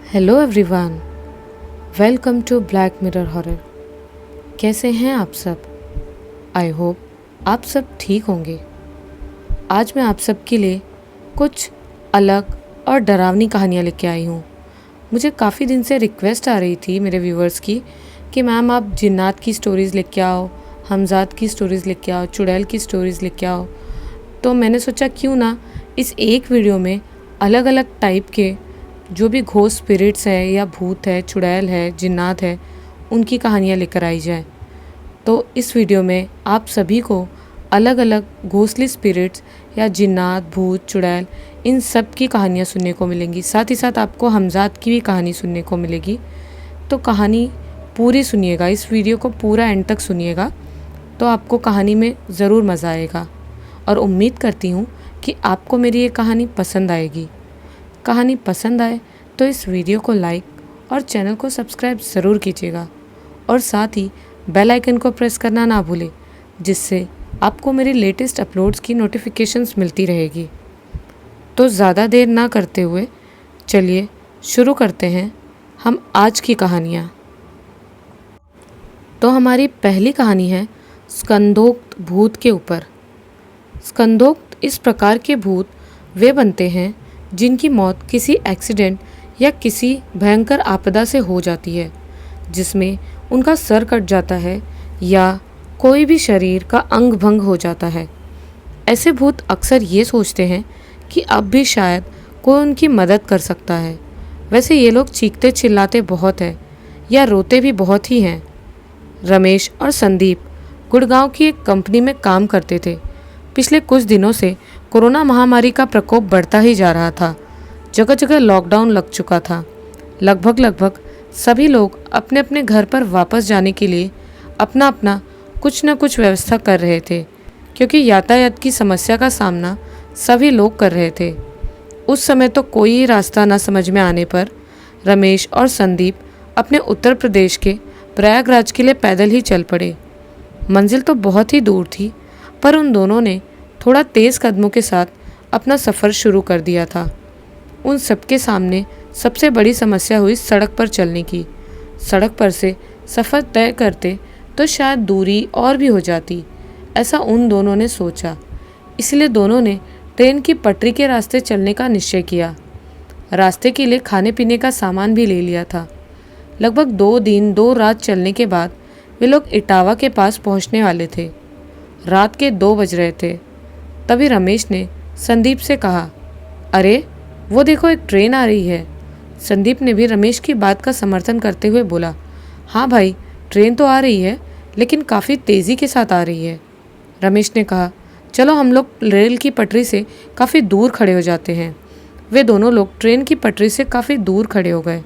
Hello everyone, welcome to Black Mirror horror. कैसे हैं आप सब? आई होप आप सब ठीक होंगे। आज मैं आप सब के लिए कुछ अलग और डरावनी कहानियाँ लेके आई हूँ। मुझे काफ़ी दिन से रिक्वेस्ट आ रही थी मेरे व्यूवर्स की कि मैम आप जिन्नात की स्टोरीज़ लेके आओ, हमजाद की स्टोरीज़ लेके आओ, चुड़ैल की स्टोरीज़ लेके आओ। तो मैंने सोचा क्यों ना इस एक वीडियो में अलग अलग टाइप के जो भी घोस्ट स्पिरिट्स है या भूत है, चुड़ैल है, जिन्नात है, उनकी कहानियाँ लेकर आई जाए। तो इस वीडियो में आप सभी को अलग अलग घोस्टली स्पिरिट्स या जिन्नात, भूत, चुड़ैल, इन सब की कहानियाँ सुनने को मिलेंगी। साथ ही साथ आपको हमजाद की भी कहानी सुनने को मिलेगी। तो कहानी पूरी सुनिएगा, इस वीडियो को पूरा एंड तक सुनिएगा, तो आपको कहानी में ज़रूर मज़ा आएगा। और उम्मीद करती हूँ कि आपको मेरी ये कहानी पसंद आएगी। कहानी पसंद आए तो इस वीडियो को लाइक और चैनल को सब्सक्राइब ज़रूर कीजिएगा और साथ ही बेल आइकन को प्रेस करना ना भूलें, जिससे आपको मेरी लेटेस्ट अपलोड्स की नोटिफिकेशंस मिलती रहेगी। तो ज़्यादा देर ना करते हुए चलिए शुरू करते हैं हम आज की कहानियाँ। तो हमारी पहली कहानी है स्कंदोक्त भूत के ऊपर। स्कंदोक्त इस प्रकार के भूत वे बनते हैं जिनकी मौत किसी एक्सीडेंट या किसी भयंकर आपदा से हो जाती है, जिसमें उनका सर कट जाता है या कोई भी शरीर का अंग भंग हो जाता है। ऐसे भूत अक्सर ये सोचते हैं कि अब भी शायद कोई उनकी मदद कर सकता है। वैसे ये लोग चीखते चिल्लाते बहुत हैं या रोते भी बहुत ही हैं। रमेश और संदीप गुड़गांव की एक कंपनी में काम करते थे। पिछले कुछ दिनों से कोरोना महामारी का प्रकोप बढ़ता ही जा रहा था। जगह जगह लॉकडाउन लग चुका था। लगभग सभी लोग अपने अपने घर पर वापस जाने के लिए अपना अपना कुछ न कुछ व्यवस्था कर रहे थे, क्योंकि यातायात की समस्या का सामना सभी लोग कर रहे थे। उस समय तो कोई रास्ता न समझ में आने पर रमेश और संदीप अपने उत्तर प्रदेश के प्रयागराज के लिए पैदल ही चल पड़े। मंजिल तो बहुत ही दूर थी, पर उन दोनों ने थोड़ा तेज़ कदमों के साथ अपना सफ़र शुरू कर दिया था। उन सबके सामने सबसे बड़ी समस्या हुई सड़क पर चलने की। सड़क पर से सफ़र तय करते तो शायद दूरी और भी हो जाती, ऐसा उन दोनों ने सोचा। इसलिए दोनों ने ट्रेन की पटरी के रास्ते चलने का निश्चय किया। रास्ते के लिए खाने पीने का सामान भी ले लिया था। लगभग 2 दिन 2 रात चलने के बाद वे लोग इटावा के पास पहुंचने वाले थे। रात के 2 बज रहे थे। तभी रमेश ने संदीप से कहा, अरे वो देखो, एक ट्रेन आ रही है। संदीप ने भी रमेश की बात का समर्थन करते हुए बोला, हाँ भाई, ट्रेन तो आ रही है, लेकिन काफ़ी तेज़ी के साथ आ रही है। रमेश ने कहा, चलो हम लोग रेल की पटरी से काफ़ी दूर खड़े हो जाते हैं। वे दोनों लोग ट्रेन की पटरी से काफ़ी दूर खड़े हो गए।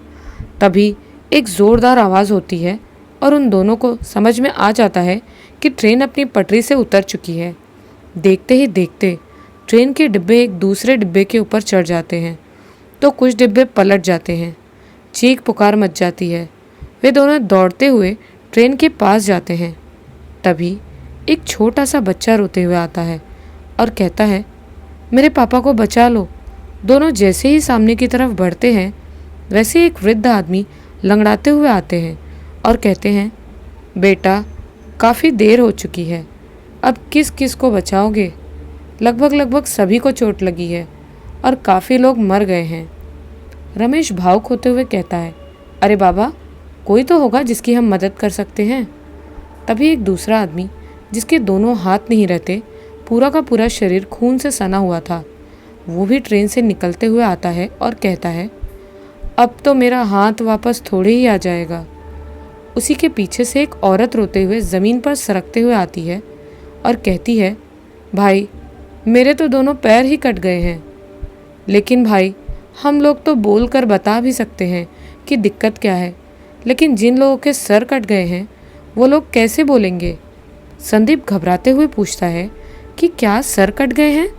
तभी एक ज़ोरदार आवाज़ होती है और उन दोनों को समझ में आ जाता है कि ट्रेन अपनी पटरी से उतर चुकी है। देखते ही देखते ट्रेन के डिब्बे एक दूसरे डिब्बे के ऊपर चढ़ जाते हैं, तो कुछ डिब्बे पलट जाते हैं। चीख पुकार मच जाती है। वे दोनों दौड़ते हुए ट्रेन के पास जाते हैं। तभी एक छोटा सा बच्चा रोते हुए आता है और कहता है, मेरे पापा को बचा लो। दोनों जैसे ही सामने की तरफ बढ़ते हैं, वैसे एक वृद्ध आदमी लंगड़ाते हुए आते हैं और कहते हैं, बेटा, काफ़ी देर हो चुकी है, अब किस किस को बचाओगे? लगभग सभी को चोट लगी है और काफ़ी लोग मर गए हैं। रमेश भावुक होते हुए कहता है, अरे बाबा, कोई तो होगा जिसकी हम मदद कर सकते हैं। तभी एक दूसरा आदमी, जिसके दोनों हाथ नहीं रहते, पूरा का पूरा शरीर खून से सना हुआ था, वो भी ट्रेन से निकलते हुए आता है और कहता है, अब तो मेरा हाथ वापस थोड़े ही आ जाएगा। उसी के पीछे से एक औरत रोते हुए ज़मीन पर सरकते हुए आती है और कहती है, भाई, मेरे तो दोनों पैर ही कट गए हैं। लेकिन भाई, हम लोग तो बोल कर बता भी सकते हैं कि दिक्कत क्या है, लेकिन जिन लोगों के सर कट गए हैं वो लोग कैसे बोलेंगे? संदीप घबराते हुए पूछता है कि क्या सर कट गए हैं?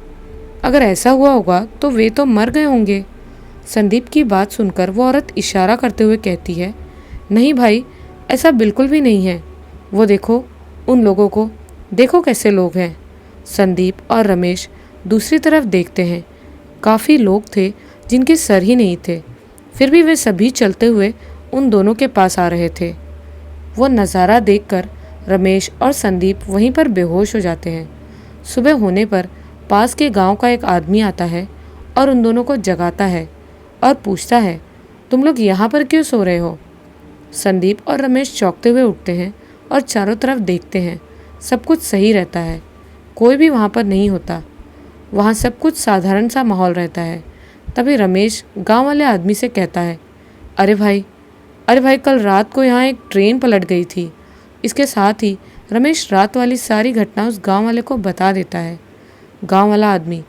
अगर ऐसा हुआ होगा तो वे तो मर गए होंगे। संदीप की बात सुनकर वो औरत इशारा करते हुए कहती है, नहीं भाई, ऐसा बिल्कुल भी नहीं है। वो देखो, उन लोगों को देखो कैसे लोग हैं। संदीप और रमेश दूसरी तरफ देखते हैं। काफ़ी लोग थे जिनके सर ही नहीं थे। फिर भी वे सभी चलते हुए उन दोनों के पास आ रहे थे। वो नज़ारा देखकर रमेश और संदीप वहीं पर बेहोश हो जाते हैं। सुबह होने पर पास के गांव का एक आदमी आता है और उन दोनों को जगाता है और पूछता है, तुम लोग यहाँ पर क्यों सो रहे हो? संदीप और रमेश चौंकते हुए उठते हैं और चारों तरफ देखते हैं। सब कुछ सही रहता है, कोई भी वहाँ पर नहीं होता। वहाँ सब कुछ साधारण सा माहौल रहता है। तभी रमेश गांव वाले आदमी से कहता है, अरे भाई कल रात को यहाँ एक ट्रेन पलट गई थी। इसके साथ ही रमेश रात वाली सारी घटना उस गांव वाले को बता देता है। गांव वाला आदमी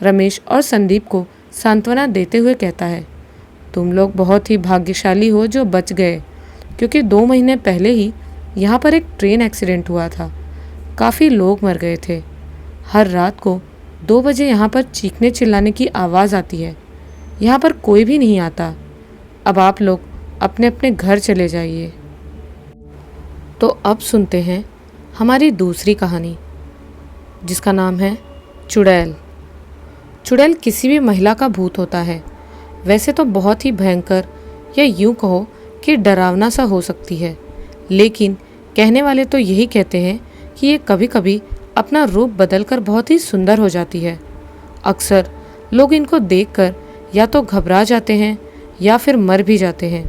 रमेश और संदीप को सांत्वना देते हुए कहता है, तुम लोग बहुत ही भाग्यशाली हो जो बच गए, क्योंकि 2 महीने पहले ही यहाँ पर एक ट्रेन एक्सीडेंट हुआ था। काफ़ी लोग मर गए थे। हर रात को 2 बजे यहाँ पर चीखने चिल्लाने की आवाज़ आती है। यहाँ पर कोई भी नहीं आता। अब आप लोग अपने अपने घर चले जाइए। तो अब सुनते हैं हमारी दूसरी कहानी, जिसका नाम है चुड़ैल। चुड़ैल किसी भी महिला का भूत होता है। वैसे तो बहुत ही भयंकर या यूं कहो कि डरावना सा हो सकती है, लेकिन कहने वाले तो यही कहते हैं कि ये कभी कभी अपना रूप बदलकर बहुत ही सुंदर हो जाती है। अक्सर लोग इनको देखकर या तो घबरा जाते हैं या फिर मर भी जाते हैं।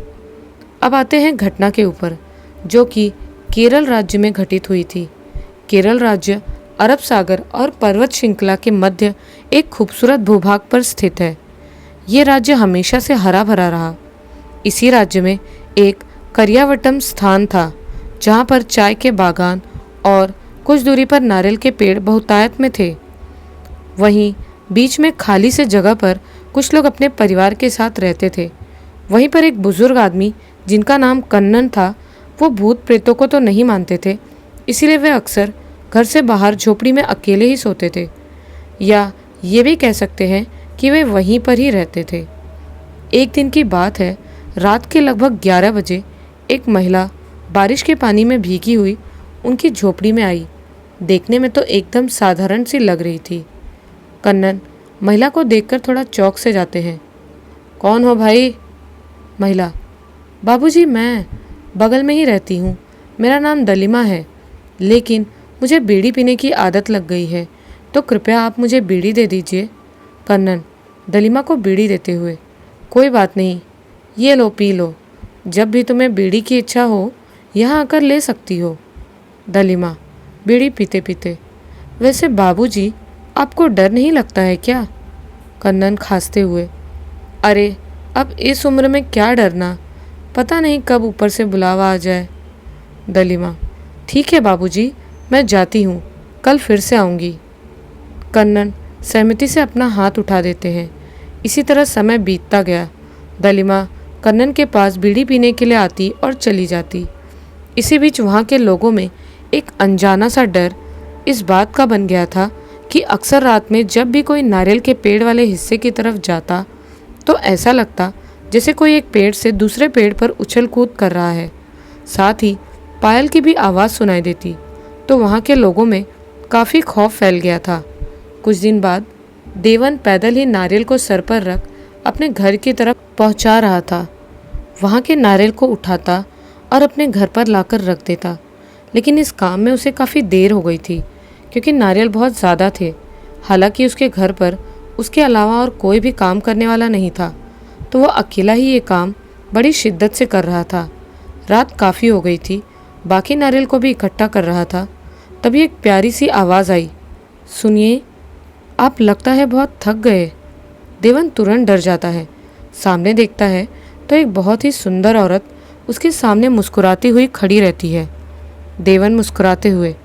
अब आते हैं घटना के ऊपर, जो कि केरल राज्य में घटित हुई थी। केरल राज्य अरब सागर और पर्वत श्रृंखला के मध्य एक खूबसूरत भूभाग पर स्थित है। ये राज्य हमेशा से हरा भरा रहा। इसी राज्य में एक करियावटम स्थान था, जहाँ पर चाय के बागान और कुछ दूरी पर नारियल के पेड़ बहुतायत में थे। वहीं बीच में खाली से जगह पर कुछ लोग अपने परिवार के साथ रहते थे। वहीं पर एक बुजुर्ग आदमी जिनका नाम कन्नन था, वो भूत प्रेतों को तो नहीं मानते थे, इसीलिए वे अक्सर घर से बाहर झोपड़ी में अकेले ही सोते थे, या ये भी कह सकते हैं कि वे वहीं पर ही रहते थे। एक दिन की बात है, रात के लगभग 11 बजे एक महिला बारिश के पानी में भीगी हुई उनकी झोपड़ी में आई। देखने में तो एकदम साधारण सी लग रही थी। कन्नन महिला को देखकर थोड़ा चौंक से जाते हैं। कौन हो भाई? महिला, बाबूजी मैं बगल में ही रहती हूँ। मेरा नाम दलिमा है, लेकिन मुझे बीड़ी पीने की आदत लग गई है, तो कृपया आप मुझे बीड़ी दे दीजिए। कन्नन दलिमा को बीड़ी देते हुए, कोई बात नहीं, ये लो पी लो। जब भी तुम्हें बीड़ी की इच्छा हो यहाँ आकर ले सकती हो। दलिमा बीड़ी पीते पीते, वैसे बाबूजी आपको डर नहीं लगता है क्या? कन्नन खांसते हुए, अरे अब इस उम्र में क्या डरना, पता नहीं कब ऊपर से बुलावा आ जाए। दलिमा, ठीक है बाबूजी, मैं जाती हूँ, कल फिर से आऊँगी। कन्नन सहमति से अपना हाथ उठा देते हैं। इसी तरह समय बीतता गया। दलिमा कन्नन के पास बीड़ी पीने के लिए आती और चली जाती। इसी बीच वहाँ के लोगों में एक अनजाना सा डर इस बात का बन गया था कि अक्सर रात में जब भी कोई नारियल के पेड़ वाले हिस्से की तरफ जाता, तो ऐसा लगता जैसे कोई एक पेड़ से दूसरे पेड़ पर उछल कूद कर रहा है। साथ ही पायल की भी आवाज़ सुनाई देती। तो वहाँ के लोगों में काफ़ी खौफ फैल गया था। कुछ दिन बाद देवन पैदल ही नारियल को सर पर रख अपने घर की तरफ पहुँचा रहा था। वहाँ के नारियल को उठाता और अपने घर पर लाकर रख देता, लेकिन इस काम में उसे काफ़ी देर हो गई थी, क्योंकि नारियल बहुत ज़्यादा थे। हालांकि उसके घर पर उसके अलावा और कोई भी काम करने वाला नहीं था, तो वह अकेला ही ये काम बड़ी शिद्दत से कर रहा था। रात काफ़ी हो गई थी, बाकी नारियल को भी इकट्ठा कर रहा था। तभी एक प्यारी सी आवाज़ आई, सुनिए, आप लगता है बहुत थक गए। देवन तुरंत डर जाता है। सामने देखता है तो एक बहुत ही सुंदर औरत उसके सामने मुस्कुराती हुई खड़ी रहती है। देवन मुस्कुराते हुए,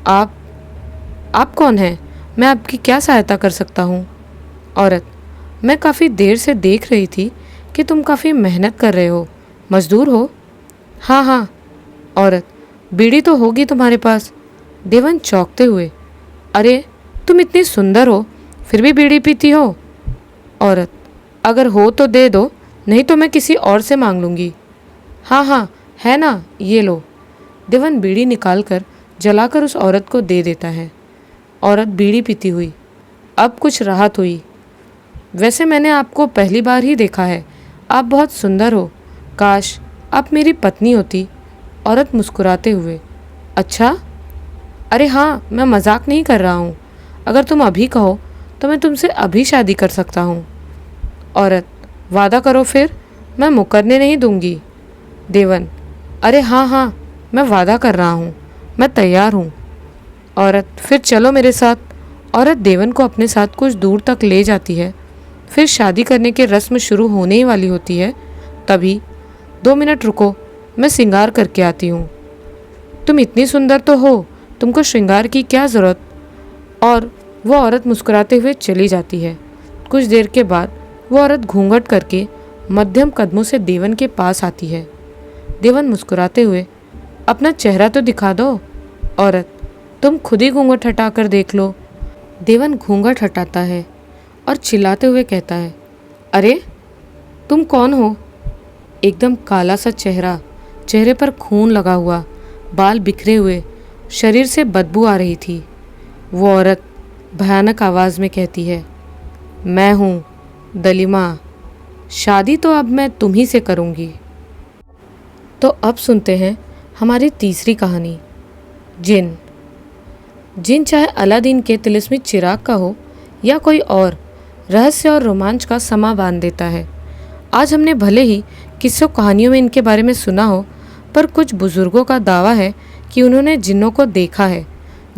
आप कौन हैं? मैं आपकी क्या सहायता कर सकता हूँ? औरत, मैं काफ़ी देर से देख रही थी कि तुम काफ़ी मेहनत कर रहे हो, मजदूर हो? हाँ हाँ। औरत, बीड़ी तो होगी तुम्हारे पास? देवन चौंकते हुए, अरे तुम इतनी सुंदर हो फिर भी बीड़ी पीती हो? औरत, अगर हो तो दे दो, नहीं तो मैं किसी और से मांग लूँगी। हाँ हाँ है ना, ये लो। देवन बीड़ी निकालकर जलाकर उस औरत को दे देता है। औरत बीड़ी पीती हुई, अब कुछ राहत हुई। वैसे मैंने आपको पहली बार ही देखा है, आप बहुत सुंदर हो, काश आप मेरी पत्नी होती। औरत मुस्कुराते हुए, अच्छा? अरे हाँ, मैं मजाक नहीं कर रहा हूँ। अगर तुम अभी कहो तो मैं तुमसे अभी शादी कर सकता हूँ। औरत, वादा करो फिर, मैं मुकरने नहीं दूंगी। देवन, अरे हाँ हाँ, मैं वादा कर रहा हूँ, मैं तैयार हूँ। औरत, फिर चलो मेरे साथ। औरत देवन को अपने साथ कुछ दूर तक ले जाती है। फिर शादी करने की रस्म शुरू होने ही वाली होती है। तभी, 2 मिनट रुको, मैं श्रृंगार करके आती हूँ। तुम इतनी सुंदर तो हो, तुमको श्रृंगार की क्या ज़रूरत। और वो औरत मुस्कुराते हुए चली जाती है। कुछ देर के बाद वो औरत घूंघट करके मध्यम कदमों से देवन के पास आती है। देवन मुस्कुराते हुए, अपना चेहरा तो दिखा दो। औरत, तुम खुद ही घूंघट हटा कर देख लो। देवन घूंघट हटाता है और चिल्लाते हुए कहता है, अरे तुम कौन हो? एकदम काला सा चेहरा, चेहरे पर खून लगा हुआ, बाल बिखरे हुए, शरीर से बदबू आ रही थी। वो औरत भयानक आवाज़ में कहती है, मैं हूँ दलीमा, शादी तो अब मैं तुम्ही से करूँगी। तो अब सुनते हैं हमारी तीसरी कहानी, जिन। जिन चाहे अलादीन के तिलिस्मी चिराग का हो या कोई और, रहस्य और रोमांच का समा बांध देता है। आज हमने भले ही किस्सों कहानियों में इनके बारे में सुना हो, पर कुछ बुजुर्गों का दावा है कि उन्होंने जिन्नों को देखा है।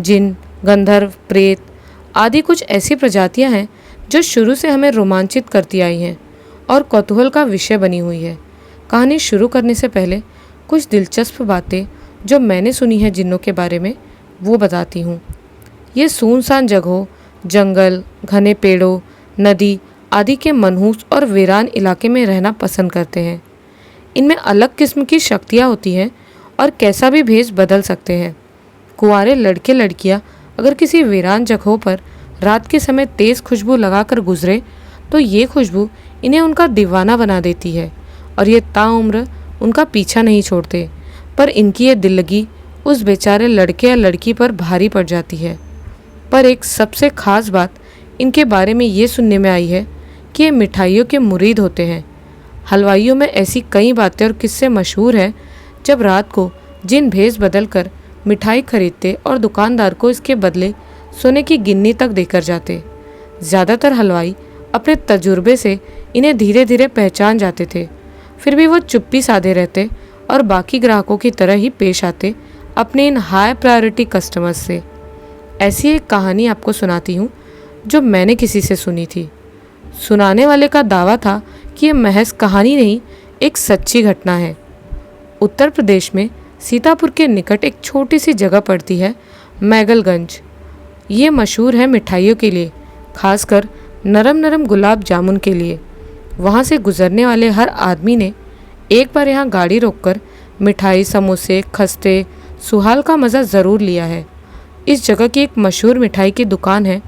जिन, गंधर्व, प्रेत आदि कुछ ऐसी प्रजातियां हैं जो शुरू से हमें रोमांचित करती आई हैं और कौतूहल का विषय बनी हुई है। कहानी शुरू करने से पहले कुछ दिलचस्प बातें जो मैंने सुनी है जिन्नों के बारे में, वो बताती हूँ। ये सुनसान जगहों, जंगल, घने पेड़ों, नदी आदि के मनहूस और वीरान इलाके में रहना पसंद करते हैं। इनमें अलग किस्म की शक्तियाँ होती हैं और कैसा भी भेष बदल सकते हैं। कुंवारे लड़के लड़कियाँ अगर किसी वीरान जगहों पर रात के समय तेज़ खुशबू लगाकर गुजरे तो ये खुशबू इन्हें उनका दीवाना बना देती है और ये ताउम्र उनका पीछा नहीं छोड़ते। पर इनकी ये दिल लगी उस बेचारे लड़के या लड़की पर भारी पड़ जाती है। पर एक सबसे ख़ास बात इनके बारे में ये सुनने में आई है कि ये मिठाइयों के मुरीद होते हैं। हलवाइयों में ऐसी कई बातें और किस्से मशहूर हैं जब रात को जिन भेष बदल कर मिठाई खरीदते और दुकानदार को इसके बदले सोने की गिन्नी तक देकर जाते। ज़्यादातर हलवाई अपने तजुर्बे से इन्हें धीरे धीरे पहचान जाते थे, फिर भी वो चुप्पी साधे रहते और बाकी ग्राहकों की तरह ही पेश आते अपने इन हाई प्रायोरिटी कस्टमर्स से। ऐसी एक कहानी आपको सुनाती हूँ जो मैंने किसी से सुनी थी। सुनाने वाले का दावा था कि यह महज कहानी नहीं, एक सच्ची घटना है। उत्तर प्रदेश में सीतापुर के निकट एक छोटी सी जगह पड़ती है, मैगलगंज। ये मशहूर है मिठाइयों के लिए, खासकर नरम नरम गुलाब जामुन के लिए। वहाँ से गुजरने वाले हर आदमी ने एक बार यहाँ गाड़ी रोककर मिठाई, समोसे, खस्ते, सुहाल का मज़ा ज़रूर लिया है। इस जगह की एक मशहूर मिठाई की दुकान है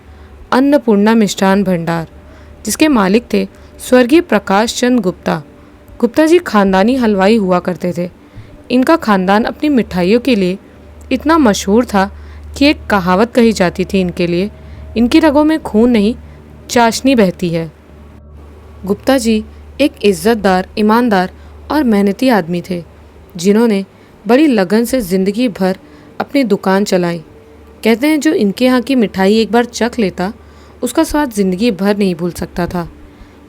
अन्नपूर्णा मिष्ठान भंडार, जिसके मालिक थे स्वर्गीय प्रकाश चंद गुप्ता। गुप्ता जी खानदानी हलवाई हुआ करते थे। इनका खानदान अपनी मिठाइयों के लिए इतना मशहूर था कि एक कहावत कही जाती थी इनके लिए, इनकी रगों में खून नहीं, चाशनी बहती है। गुप्ता जी एक इज्जतदार, ईमानदार और मेहनती आदमी थे, जिन्होंने बड़ी लगन से ज़िंदगी भर अपनी दुकान चलाई। कहते हैं जो इनके यहाँ की मिठाई एक बार चख लेता, उसका स्वाद ज़िंदगी भर नहीं भूल सकता था।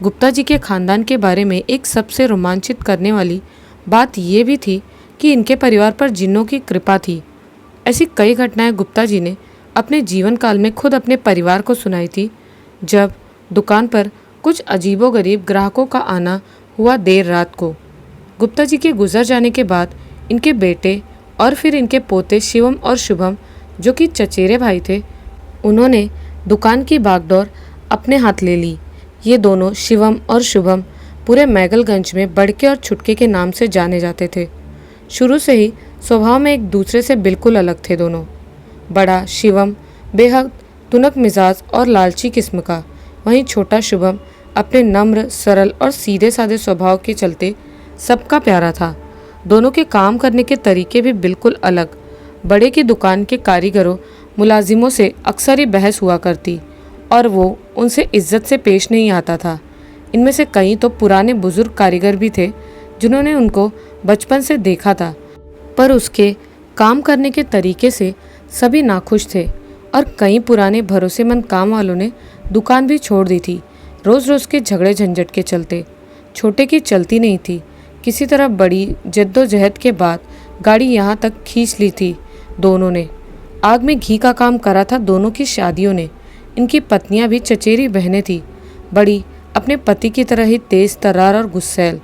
गुप्ता जी के ख़ानदान के बारे में एक सबसे रोमांचित करने वाली बात ये भी थी कि इनके परिवार पर जिन्नों की कृपा थी। ऐसी कई घटनाएं गुप्ता जी ने अपने जीवन काल में खुद अपने परिवार को सुनाई थी। जब दुकान पर कुछ अजीबोगरीब ग्राहकों का आना हुआ देर रात को, गुप्ता जी के गुजर जाने के बाद इनके बेटे और फिर इनके पोते शिवम और शुभम, जो कि चचेरे भाई थे, उन्होंने दुकान की बागडोर अपने हाथ ले ली। ये दोनों, शिवम और शुभम, पूरे मैगलगंज में बड़के और छुटके के नाम से जाने जाते थे। शुरू से ही स्वभाव में एक दूसरे से बिल्कुल अलग थे दोनों। बड़ा शिवम बेहद तुनक मिजाज और लालची किस्म का, वहीं छोटा शुभम अपने नम्र, सरल और सीधे साधे स्वभाव के चलते सबका प्यारा था। दोनों के काम करने के तरीके भी बिल्कुल अलग। बड़े की दुकान के कारीगरों, मुलाजिमों से अक्सर ही बहस हुआ करती और वो उनसे इज्जत से पेश नहीं आता था। इनमें से कई तो पुराने बुजुर्ग कारीगर भी थे जिन्होंने उनको बचपन से देखा था, पर उसके काम करने के तरीके से सभी नाखुश थे और कई पुराने भरोसेमंद काम वालों ने दुकान भी छोड़ दी थी। रोज़ रोज़ के झगड़े झंझट के चलते छोटे की चलती नहीं थी। किसी तरह बड़ी जद्दोजहद के बाद गाड़ी यहाँ तक खींच ली थी। दोनों ने आग में घी का काम करा था। दोनों की शादियों ने। इनकी पत्नियां भी चचेरी बहनें थी। बड़ी अपने पति की तरह ही तेज तर्रार और गुस्सैल।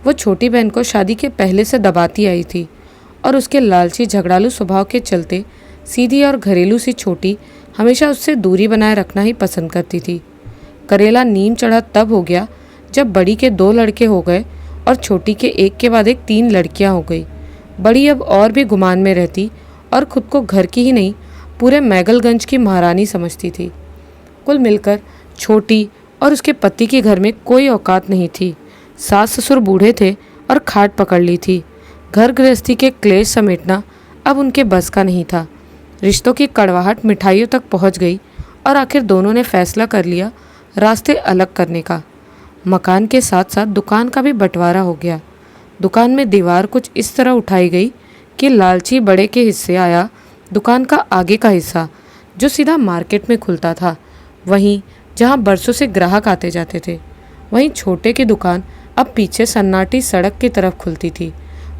वो छोटी बहन को शादी के पहले से दबाती आई थी और उसके लालची झगड़ालू स्वभाव के चलते सीधी और घरेलू सी छोटी हमेशा उससे दूरी बनाए रखना ही पसंद करती थी। करेला नीम चढ़ा तब हो गया जब बड़ी के 2 लड़के हो गए और छोटी के एक के बाद एक 3 लड़कियां हो गई। बड़ी अब और भी गुमान में रहती और खुद को घर की ही नहीं पूरे मैगलगंज की महारानी समझती थी। कुल मिलकर छोटी और उसके पति के घर में कोई औकात नहीं थी। सास ससुर बूढ़े थे और खाट पकड़ ली थी। घर गृहस्थी के क्लेश समेटना अब उनके बस का नहीं था। रिश्तों की कड़वाहट मिठाइयों तक पहुंच गई और आखिर दोनों ने फैसला कर लिया रास्ते अलग करने का। मकान के साथ साथ दुकान का भी बंटवारा हो गया। दुकान में दीवार कुछ इस तरह उठाई गई कि लालची बड़े के हिस्से आया दुकान का आगे का हिस्सा जो सीधा मार्केट में खुलता था, वहीं जहां बरसों से ग्राहक आते जाते थे। वहीं छोटे की दुकान अब पीछे सन्नाटी सड़क की तरफ खुलती थी।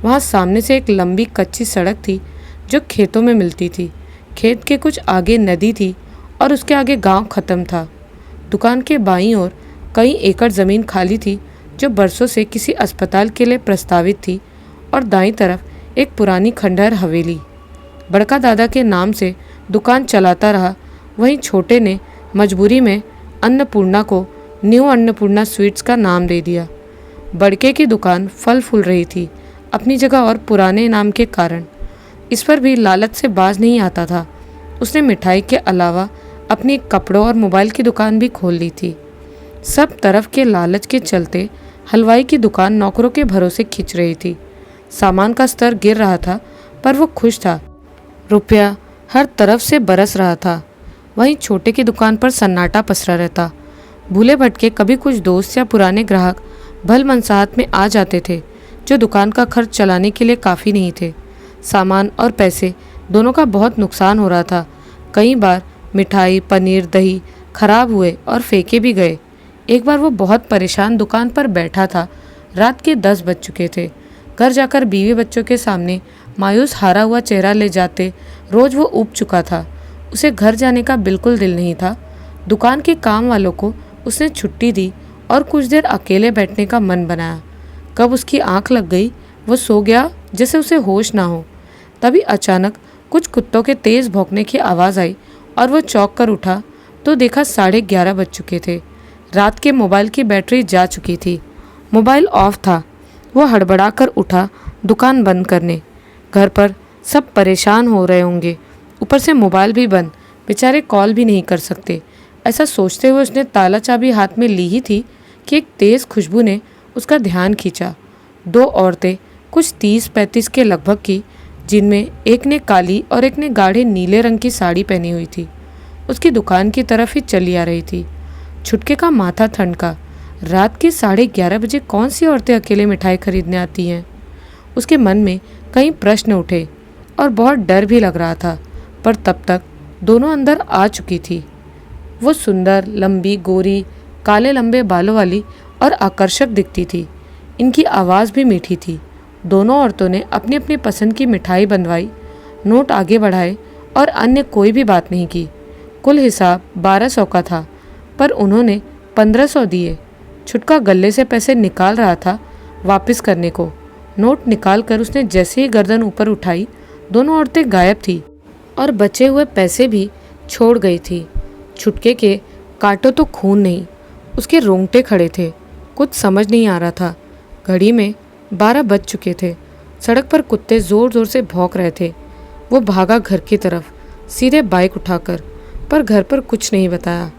वहां सामने से एक लंबी कच्ची सड़क थी जो खेतों में मिलती थी। खेत के कुछ आगे नदी थी और उसके आगे गांव ख़त्म था। दुकान के बाईं ओर कई एकड़ ज़मीन खाली थी जो बरसों से किसी अस्पताल के लिए प्रस्तावित थी और दाईं तरफ एक पुरानी खंडहर हवेली। बड़का दादा के नाम से दुकान चलाता रहा। वहीं छोटे ने मजबूरी में अन्नपूर्णा को न्यू अन्नपूर्णा स्वीट्स का नाम दे दिया। बड़के की दुकान फल फूल रही थी अपनी जगह और पुराने नाम के कारण। इस पर भी लालच से बाज नहीं आता था। उसने मिठाई के अलावा अपनी कपड़ों और मोबाइल की दुकान भी खोल ली थी। सब तरफ के लालच के चलते हलवाई की दुकान नौकरों के भरोसे खिंच रही थी। सामान का स्तर गिर रहा था पर वो खुश था। रुपया हर तरफ से बरस रहा था। वहीं छोटे की दुकान पर सन्नाटा पसरा रहता। भूले भटके कभी कुछ दोस्त या पुराने ग्राहक भल मनसाहत में आ जाते थे जो दुकान का खर्च चलाने के लिए काफ़ी नहीं थे। सामान और पैसे दोनों का बहुत नुकसान हो रहा था। कई बार मिठाई पनीर दही खराब हुए और फेंके भी गए। एक बार वो बहुत परेशान दुकान पर बैठा था। रात के 10 बज चुके थे। घर जाकर बीवी बच्चों के सामने मायूस हारा हुआ चेहरा ले जाते रोज वो ऊब चुका था। उसे घर जाने का बिल्कुल दिल नहीं था। दुकान के काम वालों को उसने छुट्टी दी और कुछ देर अकेले बैठने का मन बनाया। कब उसकी आंख लग गई, वो सो गया जैसे उसे होश ना हो। तभी अचानक कुछ कुत्तों के तेज भौंकने की आवाज़ आई और वो चौंक कर उठा तो देखा 11:30 बज चुके थे। रात के मोबाइल की बैटरी जा चुकी थी। मोबाइल ऑफ था। वो हड़बड़ा कर उठा दुकान बंद करने। घर पर सब परेशान हो रहे होंगे, ऊपर से मोबाइल भी बंद, बेचारे कॉल भी नहीं कर सकते। ऐसा सोचते हुए उसने ताला चाबी हाथ में ली ही थी कि एक तेज़ खुशबू ने उसका ध्यान खींचा। 2 औरतें कुछ 30-35 के लगभग की, जिनमें एक ने काली और एक ने गाढ़े नीले रंग की साड़ी पहनी हुई थी, उसकी दुकान की तरफ ही चली आ रही थी। छुटके का माथा ठनका। रात के 11:30 बजे कौन सी औरतें अकेले मिठाई खरीदने आती हैं? उसके मन में कई प्रश्न उठे और बहुत डर भी लग रहा था, पर तब तक दोनों अंदर आ चुकी थी। वो सुंदर, लंबी, गोरी, काले लंबे बालों वाली और आकर्षक दिखती थी। इनकी आवाज़ भी मीठी थी। दोनों औरतों ने अपनी अपनी पसंद की मिठाई बनवाई, नोट आगे बढ़ाए और अन्य कोई भी बात नहीं की। कुल हिसाब 1200 का था, पर उन्होंने 1500 दिए। छुटका गले से पैसे निकाल रहा था वापस करने को। नोट निकाल कर उसने जैसे ही गर्दन ऊपर उठाई, दोनों औरतें गायब थी और बचे हुए पैसे भी छोड़ गई थी। छुटके के काटो तो खून नहीं, उसके रोंगटे खड़े थे। कुछ समझ नहीं आ रहा था। घड़ी में 12 बज चुके थे। सड़क पर कुत्ते ज़ोर ज़ोर से भौंक रहे थे। वो भागा घर की तरफ, सीधे बाइक उठाकर, पर घर पर कुछ नहीं बताया।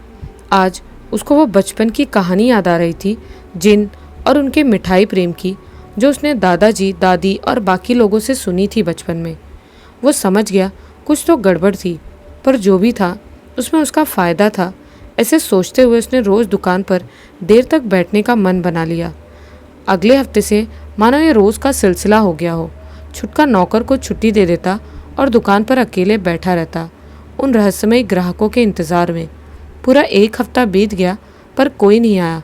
आज उसको वो बचपन की कहानी याद आ रही थी, जिन और उनके मिठाई प्रेम की, जो उसने दादाजी, दादी और बाकी लोगों से सुनी थी बचपन में। वो समझ गया कुछ तो गड़बड़ थी, पर जो भी था उसमें उसका फ़ायदा था। ऐसे सोचते हुए उसने रोज़ दुकान पर देर तक बैठने का मन बना लिया। अगले हफ्ते से मानो ये रोज़ का सिलसिला हो गया हो। छुटका नौकर को छुट्टी दे देता और दुकान पर अकेले बैठा रहता उन रहस्यमयी ग्राहकों के इंतज़ार में। पूरा एक हफ्ता बीत गया पर कोई नहीं आया।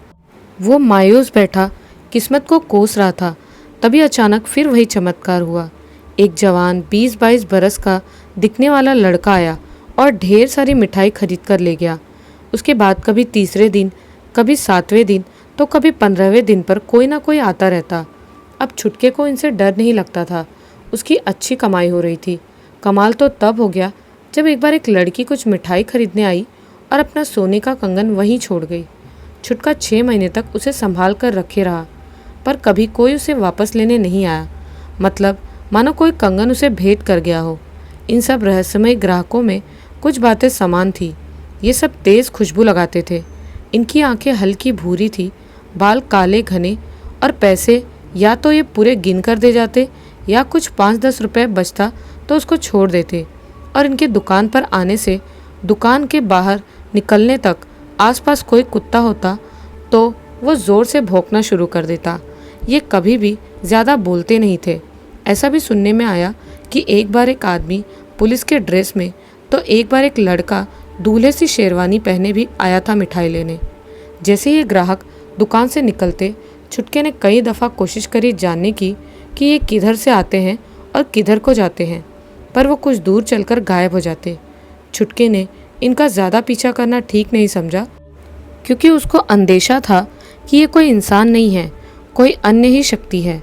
वो मायूस बैठा किस्मत को कोस रहा था। तभी अचानक फिर वही चमत्कार हुआ। एक जवान 20-22 बरस का दिखने वाला लड़का आया और ढेर सारी मिठाई खरीद कर ले गया। उसके बाद कभी तीसरे दिन, कभी 7वें दिन, तो कभी 15वें दिन पर कोई ना कोई आता रहता। अब छुटके को इनसे डर नहीं लगता था। उसकी अच्छी कमाई हो रही थी। कमाल तो तब हो गया जब एक बार एक लड़की कुछ मिठाई खरीदने आई और अपना सोने का कंगन वहीं छोड़ गई। छुटका 6 महीने तक उसे संभाल कर रखे रहा, पर कभी कोई उसे वापस लेने नहीं आया। मतलब मानो कोई कंगन उसे भेंट कर गया हो। इन सब रहस्यमय ग्राहकों में कुछ बातें समान थी। ये सब तेज़ खुशबू लगाते थे। इनकी आंखें हल्की भूरी थी, बाल काले घने, और पैसे या तो ये पूरे गिन कर दे जाते या कुछ 5-10 रुपए बचता तो उसको छोड़ देते। और इनके दुकान पर आने से दुकान के बाहर निकलने तक आसपास कोई कुत्ता होता तो वो ज़ोर से भौंकना शुरू कर देता। ये कभी भी ज़्यादा बोलते नहीं थे। ऐसा भी सुनने में आया कि एक बार एक आदमी पुलिस के ड्रेस में तो एक बार एक लड़का दूल्हे सी शेरवानी पहने भी आया था मिठाई लेने। जैसे ये ग्राहक दुकान से निकलते, छुटके ने कई दफ़ा कोशिश करी जानने की कि ये किधर से आते हैं और किधर को जाते हैं, पर वो कुछ दूर चलकर गायब हो जाते। छुटके ने इनका ज़्यादा पीछा करना ठीक नहीं समझा, क्योंकि उसको अंदेशा था कि ये कोई इंसान नहीं है, कोई अन्य ही शक्ति है।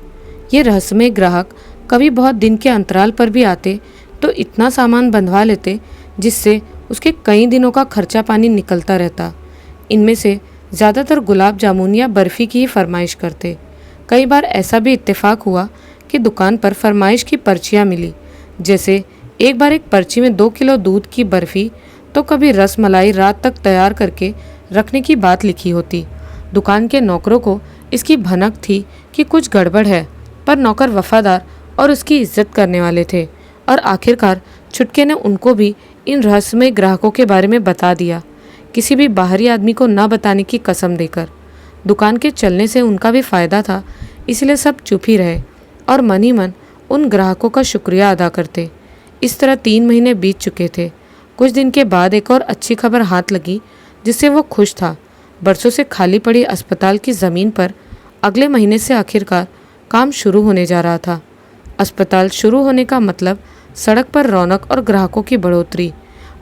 ये रहस्यमय ग्राहक कभी बहुत दिन के अंतराल पर भी आते तो इतना सामान बंधवा लेते जिससे उसके कई दिनों का खर्चा पानी निकलता रहता। इनमें से ज़्यादातर गुलाब जामुन या बर्फ़ी की ही फरमाइश करते। कई बार ऐसा भी इत्तेफाक हुआ कि दुकान पर फरमाइश की पर्चियाँ मिली। जैसे एक बार एक पर्ची में 2 किलो दूध की बर्फ़ी तो कभी रस मलाई रात तक तैयार करके रखने की बात लिखी होती। दुकान के नौकरों को इसकी भनक थी कि कुछ गड़बड़ है, पर नौकर वफादार और उसकी इज्जत करने वाले थे। और आखिरकार छुटके ने उनको भी इन रहस्यमय ग्राहकों के बारे में बता दिया, किसी भी बाहरी आदमी को न बताने की कसम देकर। दुकान के चलने से उनका भी फ़ायदा था, इसलिए सब चुप ही रहे और मन ही मन उन ग्राहकों का शुक्रिया अदा करते। इस तरह 3 महीने बीत चुके थे। कुछ दिन के बाद एक और अच्छी खबर हाथ लगी, जिससे वो खुश था। बरसों से खाली पड़ी अस्पताल की ज़मीन पर अगले महीने से आखिरकार काम शुरू होने जा रहा था। अस्पताल शुरू होने का मतलब सड़क पर रौनक और ग्राहकों की बढ़ोतरी।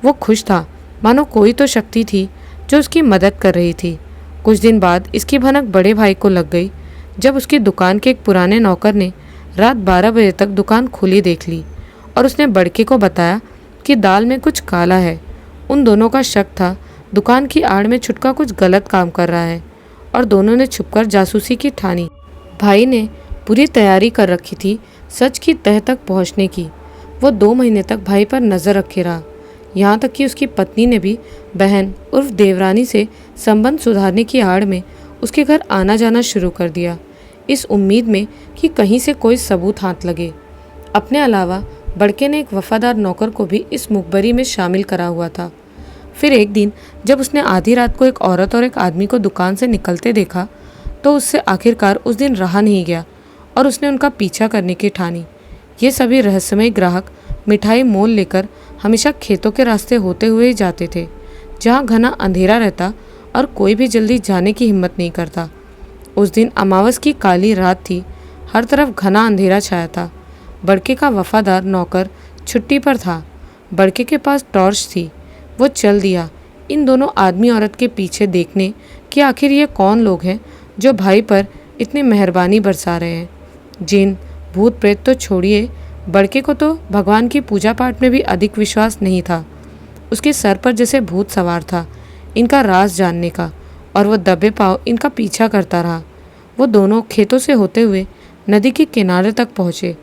वो खुश था, मानो कोई तो शक्ति थी जो उसकी मदद कर रही थी। कुछ दिन बाद इसकी भनक बड़े भाई को लग गई, जब उसकी दुकान के एक पुराने नौकर ने रात 12 बजे तक दुकान खुली देख ली और उसने बड़के को बताया कि दाल में कुछ काला है। उन दोनों का शक था दुकान की आड़ में छुटका कुछ गलत काम कर रहा है, और दोनों ने छुपकर जासूसी की ठानी। भाई ने पूरी तैयारी कर रखी थी सच की तह तक पहुंचने की। वो 2 महीने तक भाई पर नज़र रखे रहा, यहाँ तक कि उसकी पत्नी ने भी बहन उर्फ देवरानी से संबंध सुधारने की आड़ में उसके घर आना जाना शुरू कर दिया, इस उम्मीद में कि कहीं से कोई सबूत हाथ लगे। अपने अलावा बड़के ने एक वफादार नौकर को भी इस मुखबरी में शामिल करा हुआ था। फिर एक दिन जब उसने आधी रात को एक औरत और एक आदमी को दुकान से निकलते देखा, तो उससे आखिरकार उस दिन रहा नहीं गया और उसने उनका पीछा करने की ठानी। ये सभी रहस्यमय ग्राहक मिठाई मोल लेकर हमेशा खेतों के रास्ते होते हुए ही जाते थे, जहाँ घना अंधेरा रहता और कोई भी जल्दी जाने की हिम्मत नहीं करता। उस दिन अमावस की काली रात थी। हर तरफ घना अंधेरा छाया था। बड़के का वफादार नौकर छुट्टी पर था। बड़के के पास टॉर्च थी। वो चल दिया इन दोनों आदमी औरत के पीछे देखने कि आखिर ये कौन लोग हैं जो भाई पर इतनी मेहरबानी बरसा रहे हैं। जिन भूत प्रेत तो छोड़िए, बड़के को तो भगवान की पूजा पाठ में भी अधिक विश्वास नहीं था। उसके सर पर जैसे भूत सवार था इनका राज जानने का, और वो दबे पाँव इनका पीछा करता रहा। वो दोनों खेतों से होते हुए नदी के किनारे तक पहुँचे।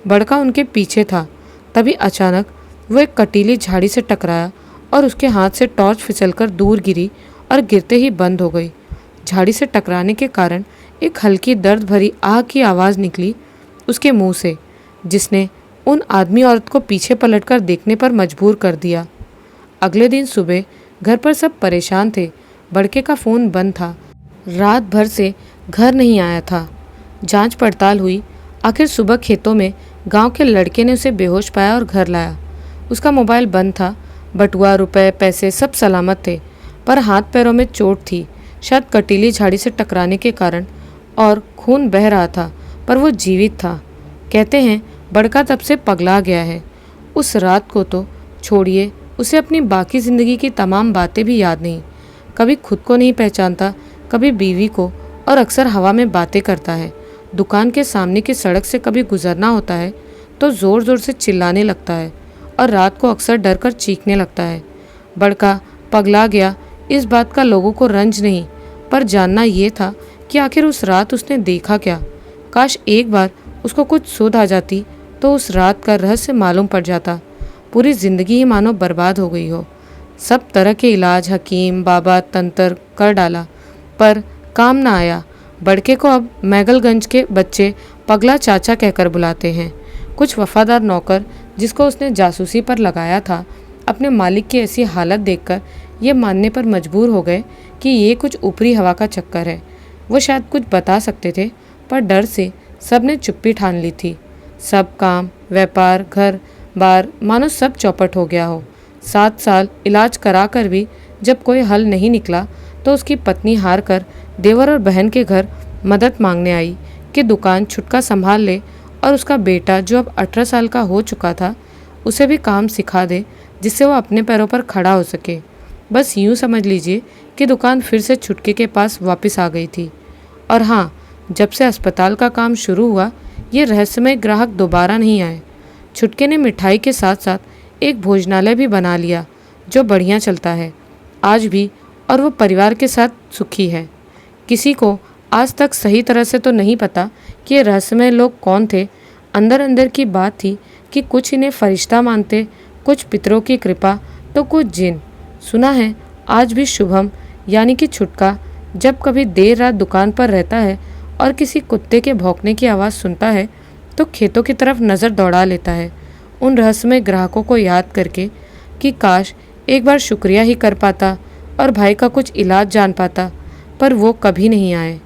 बड़का उनके पीछे था। तभी अचानक वो एक कटीली झाड़ी से टकराया और उसके हाथ से टॉर्च फिसलकर दूर गिरी और गिरते ही बंद हो गई। झाड़ी से टकराने के कारण एक हल्की दर्द भरी आह की आवाज़ निकली उसके मुंह से, जिसने उन आदमी औरत को पीछे पलटकर देखने पर मजबूर कर दिया। अगले दिन सुबह घर पर सब परेशान थे। बड़के का फ़ोन बंद था। रात भर से घर नहीं आया था। जांच पड़ताल हुई। आखिर सुबह खेतों में गांव के लड़के ने उसे बेहोश पाया और घर लाया। उसका मोबाइल बंद था। बटुआ, रुपए, पैसे सब सलामत थे, पर हाथ पैरों में चोट थी, शायद कटीली झाड़ी से टकराने के कारण, और खून बह रहा था, पर वो जीवित था। कहते हैं बड़का तब से पगला गया है। उस रात को तो छोड़िए, उसे अपनी बाकी ज़िंदगी की तमाम बातें भी याद नहीं। कभी खुद को नहीं पहचानता, कभी बीवी को, और अक्सर हवा में बातें करता है। दुकान के सामने की सड़क से कभी गुजरना होता है तो ज़ोर ज़ोर से चिल्लाने लगता है, और रात को अक्सर डर कर चीखने लगता है। बड़का पगला गया, इस बात का लोगों को रंज नहीं, पर जानना ये था कि आखिर उस रात उसने देखा क्या। काश एक बार उसको कुछ सुध आ जाती तो उस रात का रहस्य मालूम पड़ जाता। पूरी ज़िंदगी ही मानो बर्बाद हो गई हो। सब तरह के इलाज हकीम, बाबा, तंत्र कर डाला, पर काम ना आया। बड़के को अब मैगलगंज के बच्चे पगला चाचा कहकर बुलाते हैं। कुछ वफादार नौकर, जिसको उसने जासूसी पर लगाया था, अपने मालिक की ऐसी हालत देखकर ये मानने पर मजबूर हो गए कि ये कुछ ऊपरी हवा का चक्कर है। वो शायद कुछ बता सकते थे, पर डर से सबने चुप्पी ठान ली थी। सब काम, व्यापार, घर बार, मानो सब चौपट हो गया हो। 7 साल इलाज करा कर भी जब कोई हल नहीं निकला तो उसकी पत्नी हार कर देवर और बहन के घर मदद मांगने आई कि दुकान छुटका संभाल ले, और उसका बेटा जो अब 18 साल का हो चुका था उसे भी काम सिखा दे, जिससे वो अपने पैरों पर खड़ा हो सके। बस यूँ समझ लीजिए कि दुकान फिर से छुटके के पास वापस आ गई थी। और हाँ, जब से अस्पताल का काम शुरू हुआ ये रहस्यमय ग्राहक दोबारा नहीं आए। छुटके ने मिठाई के साथ साथ एक भोजनालय भी बना लिया जो बढ़िया चलता है आज भी, और वो परिवार के साथ सुखी है। किसी को आज तक सही तरह से तो नहीं पता कि ये रहस्यमय लोग कौन थे। अंदर अंदर की बात थी कि कुछ इन्हें फरिश्ता मानते, कुछ पितरों की कृपा, तो कुछ जिन। सुना है आज भी शुभम यानी कि छुटका जब कभी देर रात दुकान पर रहता है और किसी कुत्ते के भौंकने की आवाज़ सुनता है तो खेतों की तरफ नज़र दौड़ा लेता है, उन रहस्यमय ग्राहकों को याद करके कि काश एक बार शुक्रिया ही कर पाता और भाई का कुछ इलाज जान पाता, पर वो कभी नहीं आए।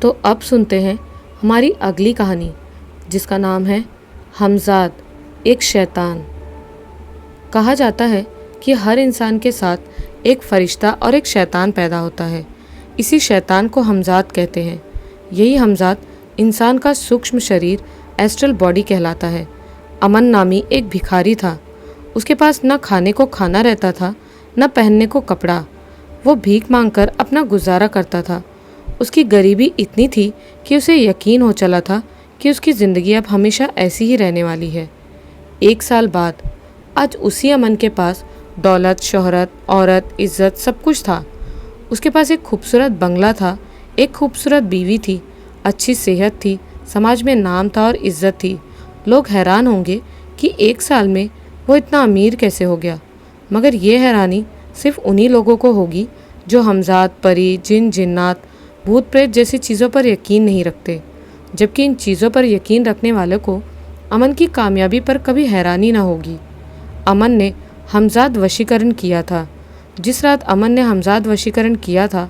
तो अब सुनते हैं हमारी अगली कहानी, जिसका नाम है हमजाद, एक शैतान। कहा जाता है कि हर इंसान के साथ एक फरिश्ता और एक शैतान पैदा होता है। इसी शैतान को हमजाद कहते हैं। यही हमजाद इंसान का सूक्ष्म शरीर, एस्ट्रल बॉडी कहलाता है। अमन नामी एक भिखारी था। उसके पास न खाने को खाना रहता था, न पहनने को कपड़ा। वो भीख मांगकर अपना गुजारा करता था। उसकी गरीबी इतनी थी कि उसे यकीन हो चला था कि उसकी ज़िंदगी अब हमेशा ऐसी ही रहने वाली है। 1 साल बाद आज उसी अमन के पास दौलत, शोहरत, औरत, इज्जत सब कुछ था। उसके पास एक खूबसूरत बंगला था, एक खूबसूरत बीवी थी, अच्छी सेहत थी, समाज में नाम था और इज्जत थी। लोग हैरान होंगे कि 1 साल में वो इतना अमीर कैसे हो गया, मगर ये हैरानी सिर्फ उन्हीं लोगों को होगी जो हमजाद, परी, जिन, जिन्नात, भूत प्रेत जैसी चीज़ों पर यकीन नहीं रखते। जबकि इन चीज़ों पर यकीन रखने वालों को अमन की कामयाबी पर कभी हैरानी ना होगी। अमन ने हमजाद वशीकरण किया था। जिस रात अमन ने हमजाद वशीकरण किया था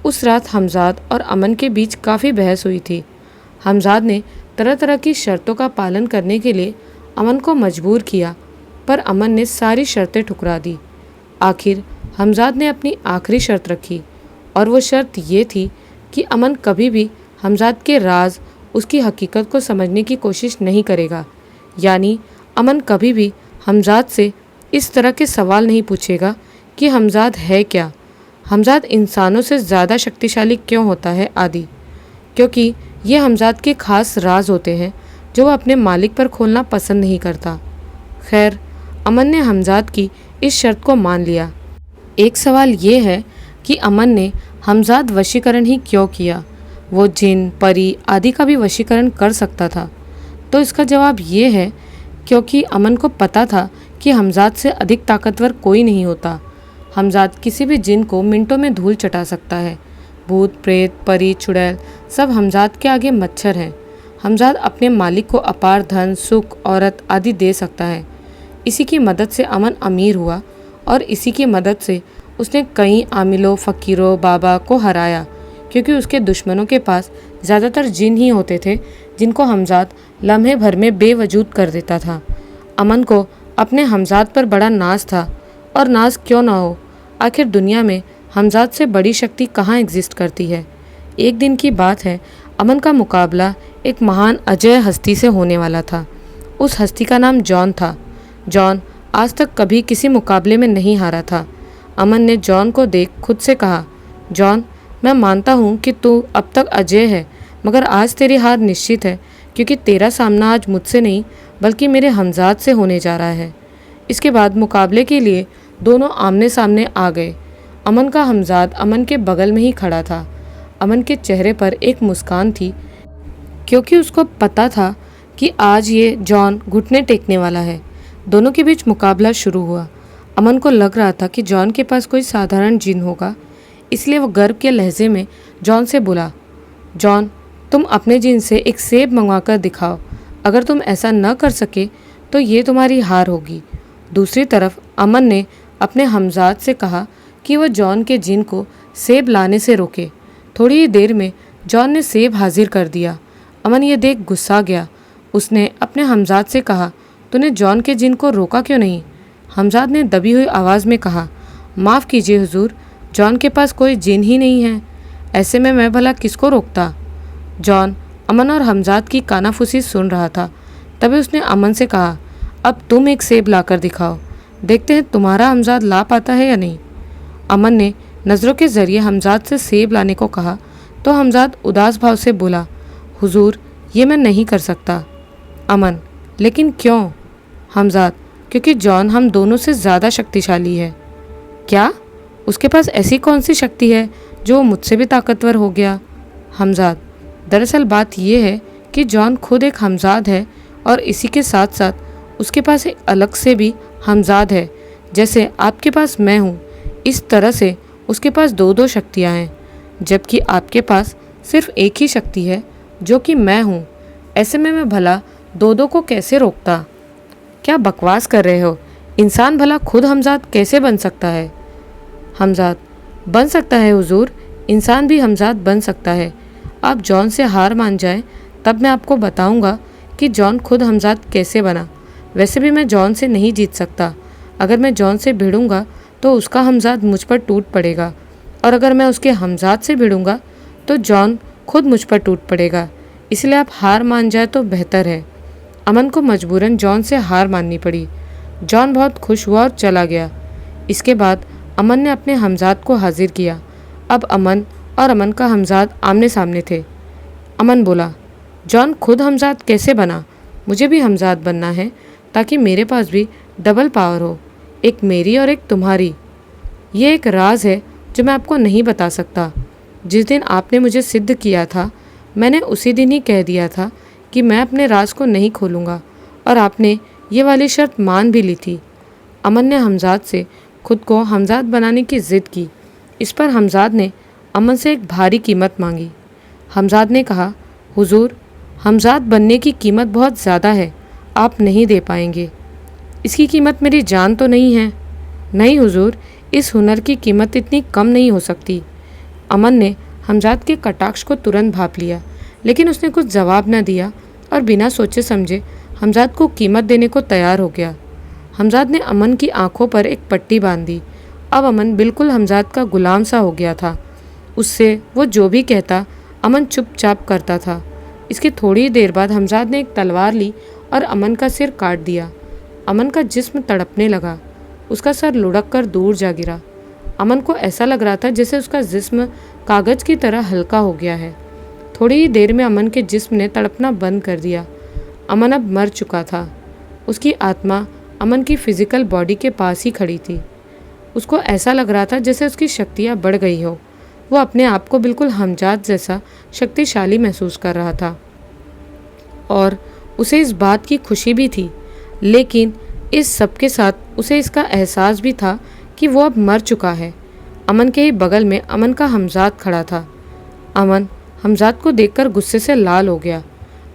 उस रात हमजाद और अमन के बीच काफ़ी बहस हुई थी। हमजाद ने तरह तरह की शर्तों का पालन करने के लिए अमन को मजबूर किया, पर अमन ने सारी शर्तें ठुकरा दी। आखिर हमजाद ने अपनी आखिरी शर्त रखी, और वो शर्त ये थी कि अमन कभी भी हमजाद के राज, उसकी हकीकत को समझने की कोशिश नहीं करेगा। यानी अमन कभी भी हमजाद से इस तरह के सवाल नहीं पूछेगा कि हमजाद है क्या, हमजाद इंसानों से ज़्यादा शक्तिशाली क्यों होता है आदि, क्योंकि ये हमजाद के खास राज होते हैं जो वह अपने मालिक पर खोलना पसंद नहीं करता। खैर, अमन ने हमजाद की इस शर्त को मान लिया। एक सवाल ये है कि अमन ने हमजाद वशीकरण ही क्यों किया? वो जिन, परी आदि का भी वशीकरण कर सकता था। तो इसका जवाब ये है क्योंकि अमन को पता था कि हमजाद से अधिक ताकतवर कोई नहीं होता। हमजाद किसी भी जिन को मिनटों में धूल चटा सकता है। भूत, प्रेत, परी, चुड़ैल सब हमजाद के आगे मच्छर हैं। हमजाद अपने मालिक को अपार धन, सुख, औरत आदि दे सकता है। इसी की मदद से अमन अमीर हुआ और इसी की मदद से उसने कई आमिलों, फ़कीरों, बाबा को हराया, क्योंकि उसके दुश्मनों के पास ज़्यादातर जिन ही होते थे जिनको हमजाद लम्हे भर में बेवजूद कर देता था। अमन को अपने हमजाद पर बड़ा नाज था, और नाज क्यों ना हो, आखिर दुनिया में हमजाद से बड़ी शक्ति कहाँ एग्जिस्ट करती है। एक दिन की बात है, अमन का मुकाबला एक महान अजय हस्ती से होने वाला था। उस हस्ती का नाम जॉन था। जॉन आज तक कभी किसी मुकाबले में नहीं हारा था। अमन ने जॉन को देख खुद से कहा, जॉन, मैं मानता हूँ कि तू अब तक अजय है, मगर आज तेरी हार निश्चित है, क्योंकि तेरा सामना आज मुझसे नहीं बल्कि मेरे हमजाद से होने जा रहा है। इसके बाद मुकाबले के लिए दोनों आमने सामने आ गए। अमन का हमजाद अमन के बगल में ही खड़ा था। अमन के चेहरे पर एक मुस्कान थी, क्योंकि उसको पता था कि आज ये जॉन घुटने टेकने वाला है। दोनों के बीच मुकाबला शुरू हुआ। अमन को लग रहा था कि जॉन के पास कोई साधारण जिन होगा, इसलिए वो गर्व के लहजे में जॉन से बोला, जॉन, तुम अपने जिन से एक सेब मंगवा कर दिखाओ। अगर तुम ऐसा न कर सके तो ये तुम्हारी हार होगी। दूसरी तरफ अमन ने अपने हमजाद से कहा कि वह जॉन के जिन को सेब लाने से रोके। थोड़ी ही देर में जॉन ने सेब हाजिर कर दिया। अमन ये देख गुस्सा गया। उसने अपने हमजाद से कहा, तूने जॉन के जिन को रोका क्यों नहीं? हमजाद ने दबी हुई आवाज़ में कहा, माफ़ कीजिए हुजूर, जॉन के पास कोई जिन ही नहीं है। ऐसे में मैं भला किसको रोकता? जॉन अमन और हमजाद की कानाफूसी सुन रहा था। तभी उसने अमन से कहा, अब तुम एक सेब लाकर दिखाओ, देखते हैं तुम्हारा हमजाद ला पाता है या नहीं। अमन ने नज़रों के ज़रिए हमजाद से सेब लाने को कहा तो हमजाद उदास भाव से बोला, हुजूर, ये मैं नहीं कर सकता। अमन, लेकिन क्यों? हमजाद, क्योंकि जॉन हम दोनों से ज़्यादा शक्तिशाली है। क्या? उसके पास ऐसी कौन सी शक्ति है जो मुझसे भी ताकतवर हो गया? हमजाद, दरअसल बात यह है कि जॉन खुद एक हमजाद है, और इसी के साथ साथ उसके पास एक अलग से भी हमजाद है। जैसे आपके पास मैं हूँ, इस तरह से उसके पास दो दो शक्तियाँ हैं, जबकि आपके पास सिर्फ एक ही शक्ति है जो कि मैं हूँ। ऐसे में मैं भला दो दो को कैसे रोकता? क्या बकवास कर रहे हो? इंसान भला खुद हमजाद कैसे बन सकता है? हमजाद, बन सकता है हुजूर, इंसान भी हमजाद बन सकता है। आप जॉन से हार मान जाएं, तब मैं आपको बताऊंगा कि जॉन खुद हमजाद कैसे बना। वैसे भी मैं जॉन से नहीं जीत सकता। अगर मैं जॉन से भिड़ूंगा तो उसका हमजाद मुझ पर टूट पड़ेगा, और अगर मैं उसके हमजाद से भिड़ूंगा तो जॉन खुद मुझ पर टूट पड़ेगा। इसलिए आप हार मान जाए तो बेहतर है। अमन को मजबूरन जॉन से हार माननी पड़ी। जॉन बहुत खुश हुआ और चला गया। इसके बाद अमन ने अपने हमजाद को हाजिर किया। अब अमन और अमन का हमजाद आमने सामने थे। अमन बोला, जॉन खुद हमजाद कैसे बना? मुझे भी हमजाद बनना है, ताकि मेरे पास भी डबल पावर हो, एक मेरी और एक तुम्हारी। ये एक राज है जो मैं आपको नहीं बता सकता। जिस दिन आपने मुझे सिद्ध किया था, मैंने उसी दिन ही कह दिया था कि मैं अपने राज को नहीं खोलूँगा, और आपने ये वाली शर्त मान भी ली थी। अमन ने हमजाद से खुद को हमजाद बनाने की ज़िद की। इस पर हमजाद ने अमन से एक भारी कीमत मांगी। हमजाद ने कहा, हुजूर, हमजाद बनने की कीमत बहुत ज़्यादा है, आप नहीं दे पाएंगे। इसकी कीमत मेरी जान तो नहीं है? नहीं हुजूर, इस हुनर की कीमत इतनी कम नहीं हो सकती। अमन ने हमजाद के कटाक्ष को तुरंत भांप लिया, लेकिन उसने कुछ जवाब न दिया और बिना सोचे समझे हमजाद को कीमत देने को तैयार हो गया। हमजाद ने अमन की आंखों पर एक पट्टी बांध दी। अब अमन बिल्कुल हमजाद का गुलाम सा हो गया था। उससे वो जो भी कहता अमन चुपचाप करता था। इसकी थोड़ी देर बाद हमजाद ने एक तलवार ली और अमन का सिर काट दिया। अमन का जिस्म तड़पने लगा। उसका सर लुढ़क कर दूर जा गिरा। अमन को ऐसा लग रहा था जैसे उसका जिस्म कागज़ की तरह हल्का हो गया है। थोड़ी ही देर में अमन के जिस्म ने तड़पना बंद कर दिया। अमन अब मर चुका था। उसकी आत्मा अमन की फिजिकल बॉडी के पास ही खड़ी थी। उसको ऐसा लग रहा था जैसे उसकी शक्तियाँ बढ़ गई हो। वो अपने आप को बिल्कुल हमजाद जैसा शक्तिशाली महसूस कर रहा था, और उसे इस बात की खुशी भी थी। लेकिन इस सब के साथ उसे इसका एहसास भी था कि वो अब मर चुका है। अमन के ही बगल में अमन का हमजाद खड़ा था। अमन हमजाद को देखकर गुस्से से लाल हो गया।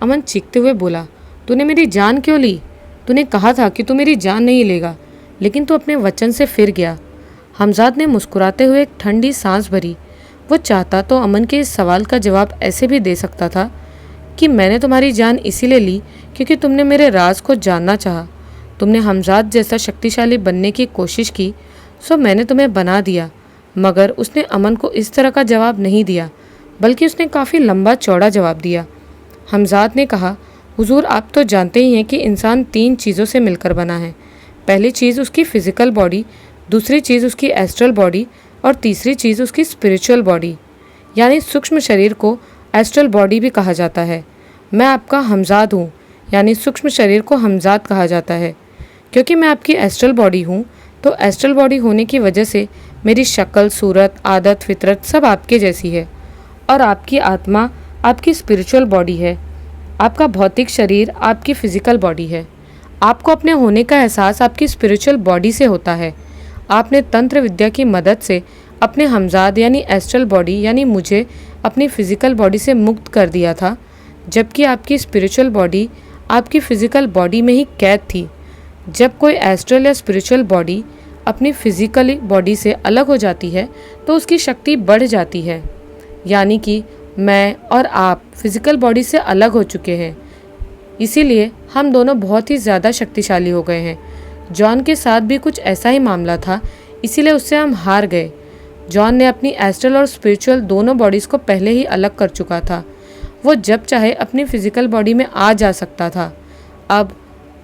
अमन चीखते हुए बोला, तूने मेरी जान क्यों ली? तूने कहा था कि तू मेरी जान नहीं लेगा, लेकिन तू अपने वचन से फिर गया। हमजाद ने मुस्कुराते हुए एक ठंडी सांस भरी। वो चाहता तो अमन के इस सवाल का जवाब ऐसे भी दे सकता था कि मैंने तुम्हारी जान इसीलिए ली क्योंकि तुमने मेरे राज को जानना चाहा। तुमने हमजाद जैसा शक्तिशाली बनने की कोशिश की, सो मैंने तुम्हें बना दिया। मगर उसने अमन को इस तरह का जवाब नहीं दिया, बल्कि उसने काफ़ी लंबा चौड़ा जवाब दिया। हमजाद ने कहा, हुजूर आप तो जानते ही हैं कि इंसान 3 चीज़ों से मिलकर बना है। पहली चीज़ उसकी फ़िज़िकल बॉडी, दूसरी चीज़ उसकी एस्ट्रल बॉडी और तीसरी चीज़ उसकी स्पिरिचुअल बॉडी, यानी सूक्ष्म शरीर को एस्ट्रल बॉडी भी कहा जाता है। मैं आपका हमजाद हूँ, यानी सूक्ष्म शरीर को हमजाद कहा जाता है। क्योंकि मैं आपकी एस्ट्रल बॉडी हूँ, तो एस्ट्रल बॉडी होने की वजह से मेरी शक्ल, सूरत, आदत, फितरत सब आपके जैसी है। और आपकी आत्मा आपकी स्पिरिचुअल बॉडी है। आपका भौतिक शरीर आपकी फ़िज़िकल बॉडी है। आपको अपने होने का एहसास आपकी स्पिरिचुअल बॉडी से होता है। आपने तंत्र विद्या की मदद से अपने हमजाद यानी एस्ट्रल बॉडी यानी मुझे अपनी फ़िज़िकल बॉडी से मुक्त कर दिया था, जबकि आपकी स्पिरिचुअल बॉडी आपकी फ़िज़िकल बॉडी में ही कैद थी। जब कोई एस्ट्रल या स्पिरिचुअल बॉडी अपनी फ़िज़िकल बॉडी से अलग हो जाती है तो उसकी शक्ति बढ़ जाती है। यानी कि मैं और आप फिज़िकल बॉडी से अलग हो चुके हैं, इसीलिए हम दोनों बहुत ही ज़्यादा शक्तिशाली हो गए हैं। जॉन के साथ भी कुछ ऐसा ही मामला था, इसीलिए उससे हम हार गए। जॉन ने अपनी एस्ट्रल और स्पिरिचुअल दोनों बॉडीज़ को पहले ही अलग कर चुका था। वो जब चाहे अपनी फ़िज़िकल बॉडी में आ जा सकता था। अब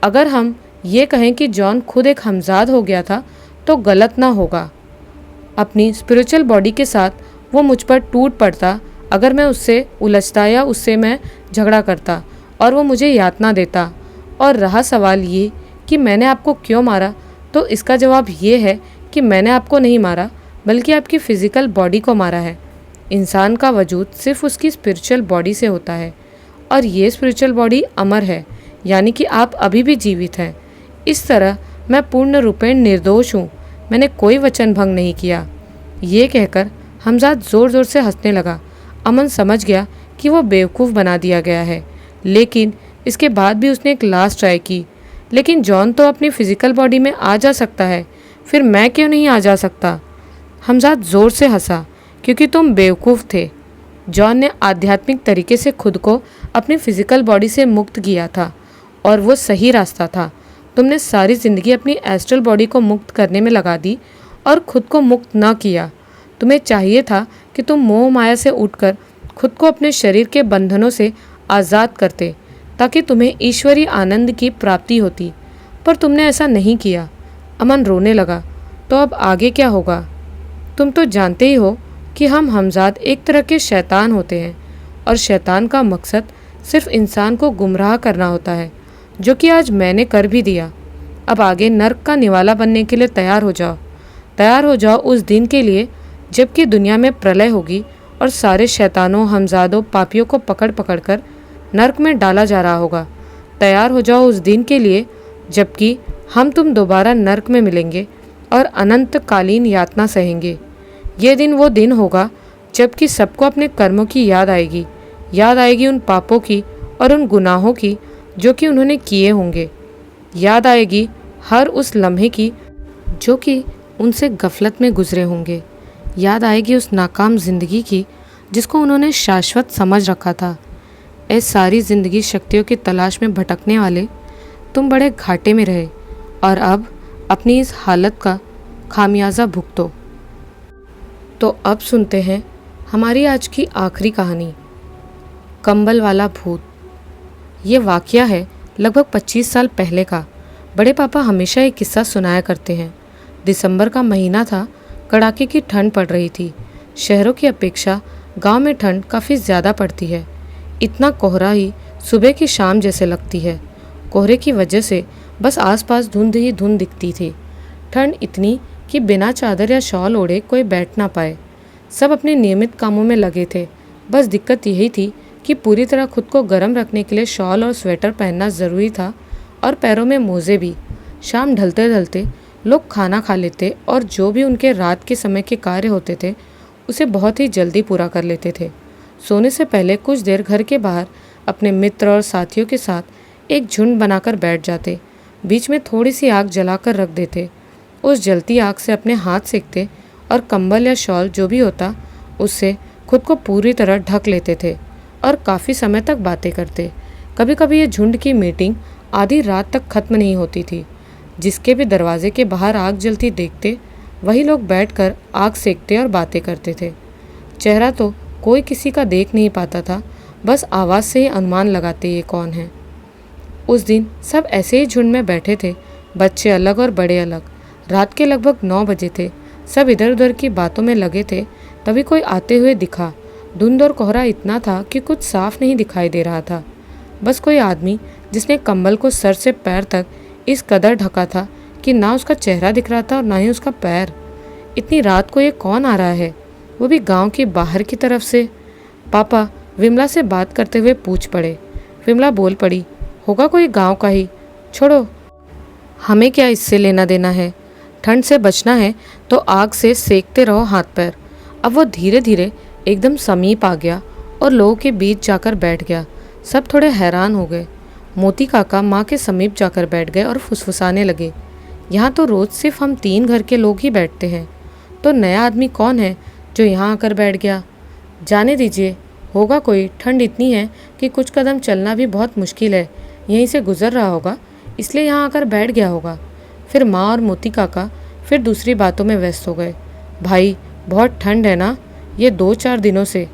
अगर हम ये कहें कि जॉन खुद एक हमजाद हो गया था तो गलत ना होगा। अपनी स्पिरिचुअल बॉडी के साथ वो मुझ पर टूट पड़ता अगर मैं उससे उलझता या उससे मैं झगड़ा करता और वो मुझे यातना देता। और रहा सवाल ये कि मैंने आपको क्यों मारा, तो इसका जवाब ये है कि मैंने आपको नहीं मारा, बल्कि आपकी फ़िज़िकल बॉडी को मारा है। इंसान का वजूद सिर्फ उसकी स्पिरिचुअल बॉडी से होता है और ये स्पिरिचुअल बॉडी अमर है, यानी कि आप अभी भी जीवित हैं। इस तरह मैं पूर्ण रूपेण निर्दोष हूँ, मैंने कोई वचन भंग नहीं किया। ये कहकर हमजाद ज़ोर ज़ोर से हंसने लगा। अमन समझ गया कि वो बेवकूफ़ बना दिया गया है, लेकिन इसके बाद भी उसने एक लास्ट ट्राई की। लेकिन जॉन तो अपनी फ़िज़िकल बॉडी में आ जा सकता है, फिर मैं क्यों नहीं आ जा सकता? हमजाद ज़ोर से हंसा, क्योंकि तुम बेवकूफ़ थे। जॉन ने आध्यात्मिक तरीके से खुद को अपनी फ़िज़िकल बॉडी से मुक्त किया था और वो सही रास्ता था। तुमने सारी ज़िंदगी अपनी एस्ट्रल बॉडी को मुक्त करने में लगा दी और खुद को मुक्त न किया। तुम्हें चाहिए था कि तुम मोह माया से उठकर खुद को अपने शरीर के बंधनों से आज़ाद करते, ताकि तुम्हें ईश्वरीय आनंद की प्राप्ति होती, पर तुमने ऐसा नहीं किया। अमन रोने लगा। तो अब आगे क्या होगा? तुम तो जानते ही हो कि हम हमजाद एक तरह के शैतान होते हैं और शैतान का मकसद सिर्फ इंसान को गुमराह करना होता है, जो कि आज मैंने कर भी दिया। अब आगे नर्क का निवाला बनने के लिए तैयार हो जाओ। तैयार हो जाओ उस दिन के लिए जबकि दुनिया में प्रलय होगी और सारे शैतानों, हमजादों, पापियों को पकड़ पकड़ कर नर्क में डाला जा रहा होगा। तैयार हो जाओ उस दिन के लिए जबकि हम तुम दोबारा नर्क में मिलेंगे और अनंतकालीन यातना सहेंगे। ये दिन वो दिन होगा जबकि सबको अपने कर्मों की याद आएगी उन पापों की और उन गुनाहों की जो कि उन्होंने किए होंगे। याद आएगी हर उस लम्हे की जो कि उनसे गफलत में गुजरे होंगे। याद आएगी उस नाकाम ज़िंदगी की जिसको उन्होंने शाश्वत समझ रखा था। इस सारी ज़िंदगी शक्तियों की तलाश में भटकने वाले तुम बड़े घाटे में रहे और अब अपनी इस हालत का खामियाजा भुगतो। तो अब सुनते हैं हमारी आज की आखिरी कहानी, कंबल वाला भूत। ये वाक़या है लगभग 25 साल पहले का। बड़े पापा हमेशा एक किस्सा सुनाया करते हैं। दिसंबर का महीना था, कड़ाके की ठंड पड़ रही थी। शहरों की अपेक्षा गांव में ठंड काफ़ी ज़्यादा पड़ती है। इतना कोहरा ही सुबह की शाम जैसे लगती है। कोहरे की वजह से बस आसपास धुंध ही धुंध दिखती थी। ठंड इतनी कि बिना चादर या शॉल ओढ़े कोई बैठ ना पाए। सब अपने नियमित कामों में लगे थे। बस दिक्कत यही थी कि पूरी तरह खुद को गर्म रखने के लिए शॉल और स्वेटर पहनना ज़रूरी था और पैरों में मोज़े भी। शाम ढलते ढलते लोग खाना खा लेते और जो भी उनके रात के समय के कार्य होते थे उसे बहुत ही जल्दी पूरा कर लेते थे। सोने से पहले कुछ देर घर के बाहर अपने मित्र और साथियों के साथ एक झुंड बनाकर बैठ जाते। बीच में थोड़ी सी आग जलाकर रख देते उस जलती आग से अपने हाथ सेकते और कंबल या शॉल जो भी होता उससे खुद को पूरी तरह ढक लेते थे और काफ़ी समय तक बातें करते। कभी कभी ये झुंड की मीटिंग आधी रात तक खत्म नहीं होती थी। जिसके भी दरवाजे के बाहर आग जलती देखते वही लोग बैठकर आग सेकते और बातें करते थे। चेहरा तो कोई किसी का देख नहीं पाता था, बस आवाज़ से ही अनुमान लगाते ये कौन है। उस दिन सब ऐसे ही झुंड में बैठे थे, बच्चे अलग और बड़े अलग। रात के लगभग 9 बजे थे। सब इधर उधर की बातों में लगे थे। तभी कोई आते हुए दिखा। धुंध और कोहरा इतना था कि कुछ साफ नहीं दिखाई दे रहा था। बस कोई आदमी जिसने कंबल को सर से पैर तक इस कदर ढका था कि ना उसका चेहरा दिख रहा था और ना ही उसका पैर। इतनी रात को ये कौन आ रहा है, वो भी गांव के बाहर की तरफ से। पापा विमला से बात करते हुए पूछ पड़े। विमला बोल पड़ी, होगा कोई गांव का ही, छोड़ो, हमें क्या इससे लेना देना है। ठंड से बचना है तो आग से सेकते रहो हाथ पैर। अब वो धीरे धीरे एकदम समीप आ गया और लोगों के बीच जाकर बैठ गया। सब थोड़े हैरान हो गए। मोती काका माँ के समीप जाकर बैठ गए और फुसफुसाने लगे, यहाँ तो रोज़ सिर्फ हम 3 घर के लोग ही बैठते हैं, तो नया आदमी कौन है जो यहाँ आकर बैठ गया। जाने दीजिए, होगा कोई। ठंड इतनी है कि कुछ कदम चलना भी बहुत मुश्किल है, यहीं से गुजर रहा होगा, इसलिए यहाँ आकर बैठ गया होगा। फिर माँ और मोती काका फिर दूसरी बातों में व्यस्त हो गए। भाई बहुत ठंड है ना, ये 2-4 दिनों से।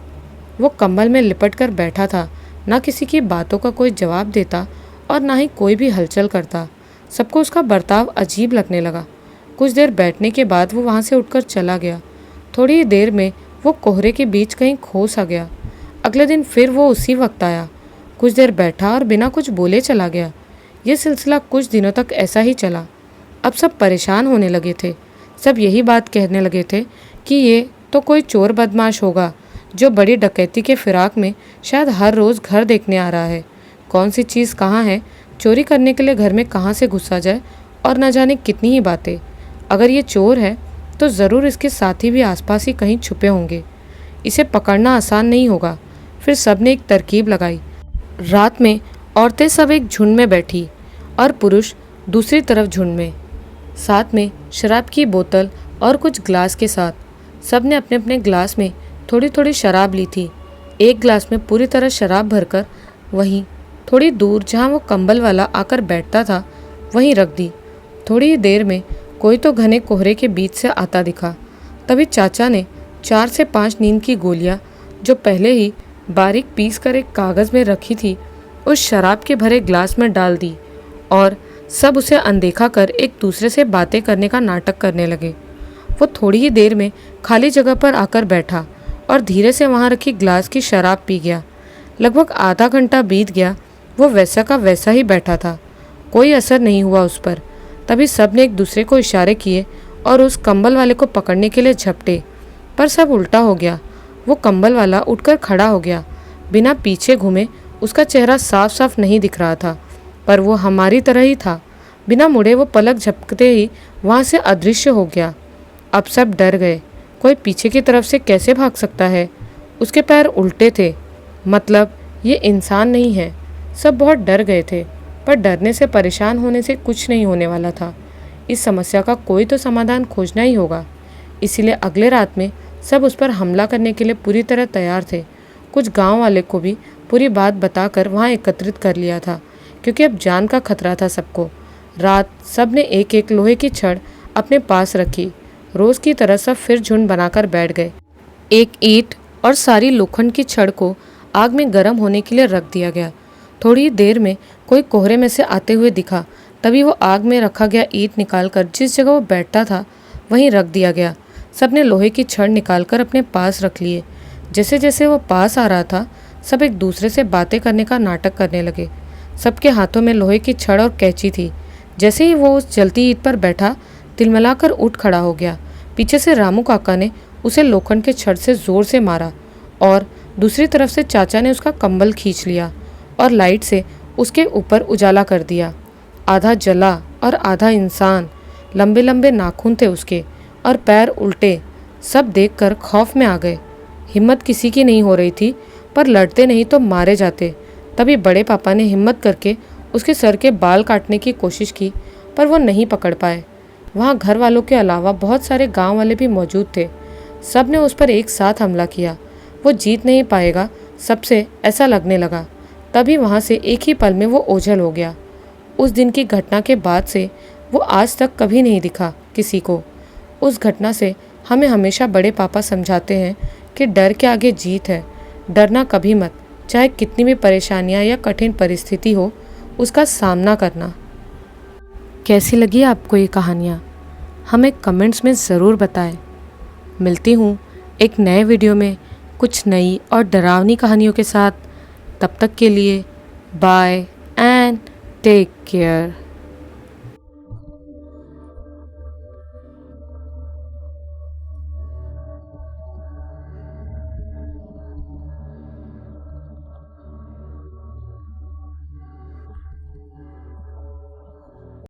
वो कंबल में लिपट कर बैठा था, ना किसी की बातों का कोई जवाब देता और ना ही कोई भी हलचल करता। सबको उसका बर्ताव अजीब लगने लगा। कुछ देर बैठने के बाद वो वहाँ से उठकर चला गया। थोड़ी ही देर में वो कोहरे के बीच कहीं खो सा गया। अगले दिन फिर वो उसी वक्त आया। कुछ देर बैठा और बिना कुछ बोले चला गया। ये सिलसिला कुछ दिनों तक ऐसा ही चला। अब सब परेशान होने लगे थे। सब यही बात कहने लगे थे कि ये तो कोई चोर बदमाश होगा जो बड़ी डकैती के फिराक में शायद हर रोज़ घर देखने आ रहा है। कौन सी चीज़ कहाँ है, चोरी करने के लिए घर में कहाँ से घुसा जाए, और न जाने कितनी ही बातें। अगर ये चोर है तो ज़रूर इसके साथी भी आसपास ही कहीं छुपे होंगे। इसे पकड़ना आसान नहीं होगा। फिर सब ने एक तरकीब लगाई। रात में औरतें सब एक झुंड में बैठी और पुरुष दूसरी तरफ झुंड में, साथ में शराब की बोतल और कुछ ग्लास के साथ। सब ने अपने अपने ग्लास में थोड़ी थोड़ी शराब ली थी। एक ग्लास में पूरी तरह शराब भरकर वहीं थोड़ी दूर जहाँ वो कंबल वाला आकर बैठता था वहीं रख दी। थोड़ी ही देर में कोई तो घने कोहरे के बीच से आता दिखा। तभी चाचा ने 4 से 5 नींद की गोलियां जो पहले ही बारीक पीस कर एक कागज़ में रखी थी उस शराब के भरे ग्लास में डाल दी और सब उसे अनदेखा कर एक दूसरे से बातें करने का नाटक करने लगे। वो थोड़ी ही देर में खाली जगह पर आकर बैठा और धीरे से वहाँ रखी ग्लास की शराब पी गया। लगभग आधा घंटा बीत गया। वो वैसा का वैसा ही बैठा था, कोई असर नहीं हुआ उस पर। तभी सब ने एक दूसरे को इशारे किए और उस कंबल वाले को पकड़ने के लिए झपटे, पर सब उल्टा हो गया। वो कंबल वाला उठकर खड़ा हो गया। बिना पीछे घूमे उसका चेहरा साफ साफ नहीं दिख रहा था, पर वो हमारी तरह ही था। बिना मुड़े वो पलक झपकते ही वहाँ से अदृश्य हो गया। अब सब डर गए। कोई पीछे की तरफ से कैसे भाग सकता है? उसके पैर उल्टे थे, मतलब ये इंसान नहीं है। सब बहुत डर गए थे, पर डरने से परेशान होने से कुछ नहीं होने वाला था। इस समस्या का कोई तो समाधान खोजना ही होगा। इसीलिए अगले रात में सब उस पर हमला करने के लिए पूरी तरह तैयार थे। कुछ गांव वाले को भी पूरी बात बताकर वहां एकत्रित कर लिया था, क्योंकि अब जान का खतरा था सबको। रात सब ने एक एक लोहे की छड़ अपने पास रखी। रोज़ की तरह सब फिर झुंड बनाकर बैठ गए। एक ईंट और सारी लोखंड की छड़ को आग में गर्म होने के लिए रख दिया गया। थोड़ी देर में कोई कोहरे में से आते हुए दिखा। तभी वो आग में रखा गया ईंट निकालकर जिस जगह वो बैठता था वहीं रख दिया गया। सबने लोहे की छड़ निकालकर अपने पास रख लिए। जैसे जैसे वो पास आ रहा था, सब एक दूसरे से बातें करने का नाटक करने लगे। सबके हाथों में लोहे की छड़ और कैंची थी। जैसे ही वो उस जलती ईंट पर बैठा, तिलमिलाकर उठ खड़ा हो गया। पीछे से रामू काका ने उसे लोखंड के छड़ से जोर से मारा और दूसरी तरफ से चाचा ने उसका कंबल खींच लिया और लाइट से उसके ऊपर उजाला कर दिया। आधा जला और आधा इंसान। लंबे लंबे नाखून थे उसके और पैर उल्टे। सब देखकर खौफ में आ गए। हिम्मत किसी की नहीं हो रही थी, पर लड़ते नहीं तो मारे जाते। तभी बड़े पापा ने हिम्मत करके उसके सर के बाल काटने की कोशिश की, पर वो नहीं पकड़ पाए। वहाँ घर वालों के अलावा बहुत सारे गांव वाले भी मौजूद थे। सब ने उस पर एक साथ हमला किया। वो जीत नहीं पाएगा, सबसे ऐसा लगने लगा। तभी वहाँ से एक ही पल में वो ओझल हो गया। उस दिन की घटना के बाद से वो आज तक कभी नहीं दिखा किसी को। उस घटना से हमें हमेशा बड़े पापा समझाते हैं कि डर के आगे जीत है। डरना कभी मत, चाहे कितनी भी परेशानियां या कठिन परिस्थिति हो, उसका सामना करना। कैसी लगी आपको ये कहानियाँ? हमें कमेंट्स में ज़रूर बताएं। मिलती हूँ एक नए वीडियो में कुछ नई और डरावनी कहानियों के साथ। तब तक के लिए बाय एंड टेक केयर।